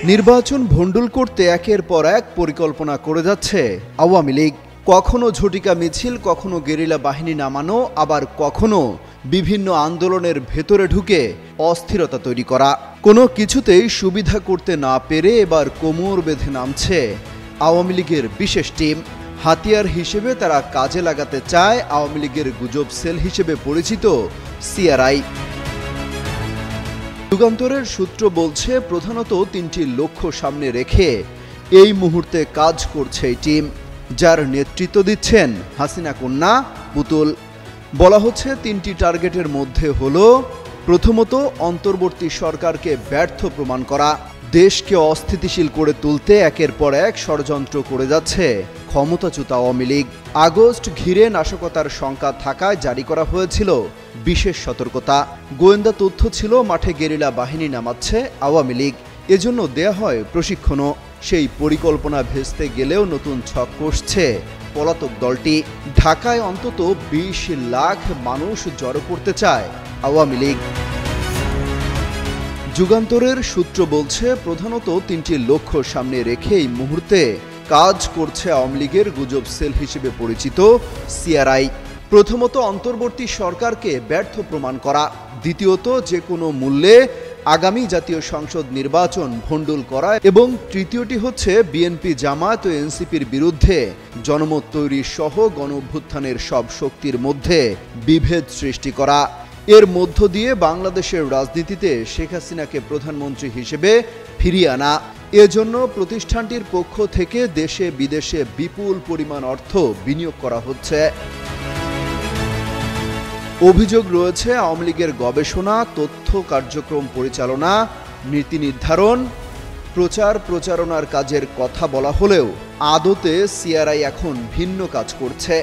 নির্বাচন ভণ্ডুল করতে একের পর এক পরিকল্পনা করে যাচ্ছে আওয়ামী লীগ। কখনো ঝটিকা মিছিল, কখনো গেরিলা বাহিনী নামানো, আবার কখনো বিভিন্ন আন্দোলনের ভেতরে ঢুকে অস্থিরতা তৈরি করা। কোনো কিছুতেই সুবিধা করতে না পেরে এবার কোমর বেঁধে নামছে আওয়ামী লীগের বিশেষ টিম। হাতিয়ার হিসেবে তারা কাজে লাগাতে চায় আওয়ামী লীগের গুজব সেল হিসেবে পরিচিত সিআরআই। যুগান্তরের সূত্র বলছে, প্রধানত তিনটি লক্ষ্য সামনে রেখে এই মুহূর্তে কাজ করছে এই টিম, যার নেতৃত্ব দিচ্ছেন হাসিনা কন্যা পুতুল। বলা হচ্ছে তিনটি টার্গেটের মধ্যে হলো, প্রথমত অন্তর্বর্তী সরকারকে ব্যর্থ প্রমাণ করা। দেশকে অস্থিতিশীল করে তুলতে একের পর এক ষড়যন্ত্র করে যাচ্ছে ক্ষমতাচ্যুত আওয়ামী লীগ। আগস্ট ঘিরে নাশকতার শঙ্কা থাকায় জারি করা হয়েছিল বিশেষ সতর্কতা। গোয়েন্দা তথ্য ছিল মাঠে গেরিলা বাহিনী নামাচ্ছে আওয়ামী লীগ, এজন্য দেয়া হয় প্রশিক্ষণও। সেই পরিকল্পনা ভেস্তে গেলেও নতুন ছক কষছে পলাতক দলটি। ঢাকায় অন্তত ২০ লাখ মানুষ জড়ো করতে চায় আওয়ামী লীগ। যুগান্তরের সূত্র বলছে, প্রধানত তিনটি লক্ষ্য সামনে রেখে এই মুহূর্তে কাজ করছে আওয়ামী লীগের গুজব সেল হিসেবে পরিচিত সিআরআই। প্রথমত অন্তর্বর্তী সরকারকে ব্যর্থ প্রমাণ করা, দ্বিতীয়ত যে কোনো মূল্যে আগামী জাতীয় সংসদ নির্বাচন ভণ্ডুল করা, এবং তৃতীয়টি হচ্ছে বিএনপি, জামায়াত ও এনসিপির বিরুদ্ধে জনমত তৈরি সহ গণঅভ্যুত্থানের সব শক্তির মধ্যে বিভেদ সৃষ্টি করা। এর মধ্য দিয়ে বাংলাদেশের রাজনীতিতে শেখ হাসিনাকে প্রধানমন্ত্রী হিসেবে ফিরিয়ে আনা। এজন্য প্রতিষ্ঠানটির পক্ষ থেকে দেশে বিদেশে বিপুল পরিমাণ অর্থ বিনিয়োগ করা হচ্ছে। অভিযোগ রয়েছে আওয়ামী লীগের গবেষণা, তথ্য কার্যক্রম পরিচালনা, নীতি নির্ধারণ, প্রচার প্রচারণার কাজের কথা বলা হলেও আদতে সিআরআই এখন ভিন্ন কাজ করছে।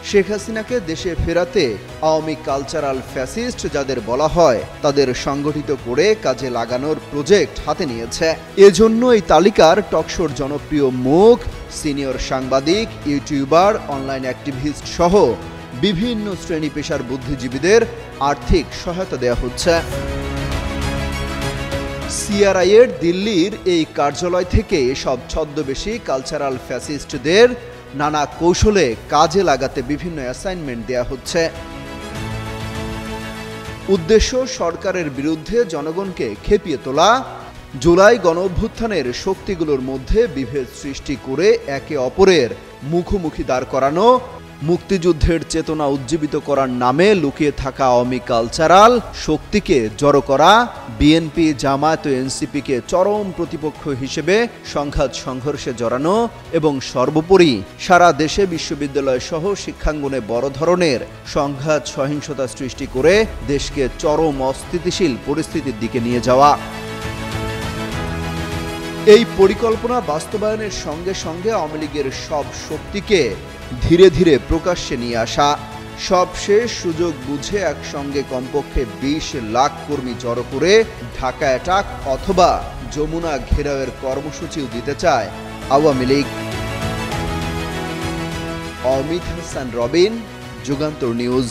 শেখ হাসিনাকে দেশে ফেরাতে আওয়ামী কালচারাল ফ্যাসিস্ট যাদের বলা হয়, তাদের সংগঠিত করে কাজে লাগানোর প্রজেক্ট হাতে নিয়েছে। এজন্য এই তালিকার টকশোর জনপ্রিয় মুখ, সিনিয়র সাংবাদিক, ইউটিউবার, অনলাইন অ্যাক্টিভিস্ট সহ বিভিন্ন শ্রেণী পেশার বুদ্ধিজীবীদের আর্থিক সহায়তা দেওয়া হচ্ছে। সিআরআই এর দিল্লির এই কার্যালয় থেকে সব ছদ্মবেশী কালচারাল ফ্যাসিস্টদের নানা কৌশলে কাজে লাগাতে বিভিন্ন অ্যাসাইনমেন্ট দেয়া হচ্ছে। উদ্দেশ্য সরকারের বিরুদ্ধে জনগণকে খেপিয়ে তোলা, জুলাই গণঅভ্যুত্থানের শক্তিগুলোর মধ্যে বিভেদ সৃষ্টি করে একে অপরের মুখোমুখি দাঁড় করানো, মুক্তিযুদ্ধের চেতনা উজ্জীবিত করার নামে লুকিয়ে থাকা আওয়ামী কালচারাল শক্তিকে জড়ো করা, বিএনপি, জামায়াত ও এনসিপিকে চরম প্রতিপক্ষ হিসেবে সংঘাত সংঘর্ষে জড়ানো, এবং সর্বোপরি সারা দেশে বিশ্ববিদ্যালয় সহ শিক্ষাঙ্গনে বড় ধরনের সংঘাত সহিংসতা সৃষ্টি করে দেশকে চরম অস্থিতিশীল পরিস্থিতির দিকে নিয়ে যাওয়া। এই পরিকল্পনা বাস্তবায়নের সঙ্গে সঙ্গে আওয়ামী লীগের সব শক্তিকে ধীরে ধীরে প্রকাশ্যে নিয়ে আসা। সবশেষ সুযোগ বুঝে একসঙ্গে কমপক্ষে ২০ লাখ কর্মী জড়ো করে ঢাকা অ্যাটাক অথবা যমুনা ঘেরাওয়ের কর্মসূচিও দিতে চায় আওয়ামী লীগ। অমিত হাসান রবিন, যুগান্তর নিউজ।